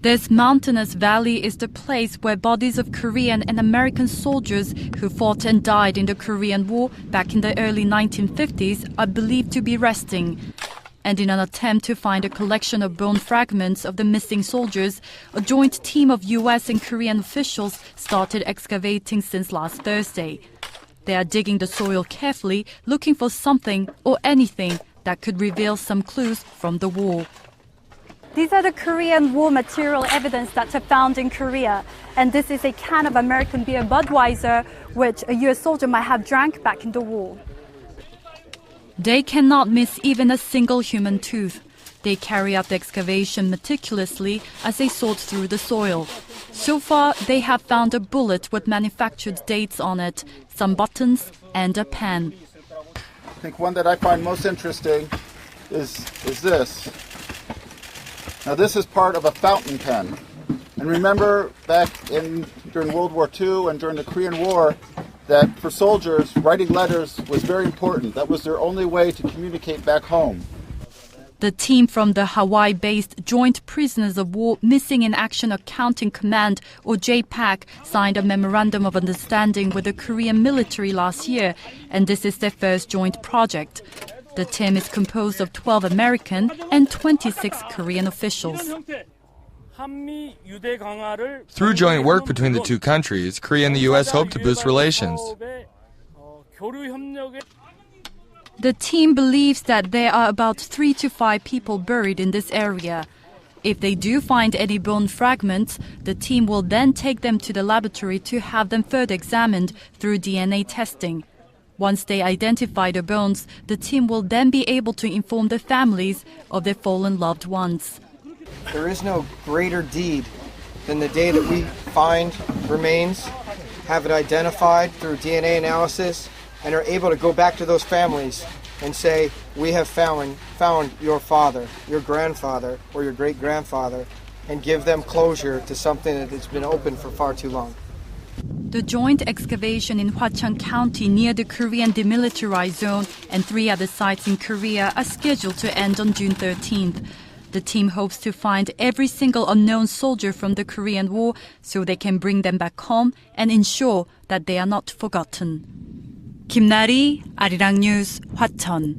This mountainous valley is the place where bodies of Korean and American soldiers who fought and died in the Korean War back in the early 1950s are believed to be resting. And in an attempt to find a collection of bone fragments of the missing soldiers, a joint team of US and Korean officials started excavating since last Thursday. They are digging the soil carefully, looking for something or anything that could reveal some clues from the war. These are the Korean War material evidence that are found in Korea. And this is a can of American beer Budweiser, which a US soldier might have drank back in the war. They cannot miss even a single human tooth. They carry out the excavation meticulously as they sort through the soil. So far, they have found a bullet with manufactured dates on it, some buttons, and a pen. I think one that I find most interesting is this. Now this is part of a fountain pen. And remember back during World War II and during the Korean War that for soldiers, writing letters was very important. That was their only way to communicate back home. The team from the Hawaii-based Joint Prisoners of War Missing in Action Accounting Command, or JPAC, signed a Memorandum of Understanding with the Korean military last year, and this is their first joint project. The team is composed of 12 American and 26 Korean officials. Through joint work between the two countries, Korea and the U.S. hope to boost relations. The team believes that there are about 3 to 5 people buried in this area. If they do find any bone fragments, the team will then take them to the laboratory to have them further examined through DNA testing. Once they identify the bones, the team will then be able to inform the families of their fallen loved ones. There is no greater deed than the day that we find remains, have it identified through DNA analysis, and are able to go back to those families and say, we have found your father, your grandfather, or your great-grandfather, and give them closure to something that has been open for far too long. The joint excavation in Hwacheon County near the Korean demilitarized zone and 3 other sites in Korea are scheduled to end on June 13th. The team hopes to find every single unknown soldier from the Korean War so they can bring them back home and ensure that they are not forgotten. 김나리, 아리랑 뉴스, 화천.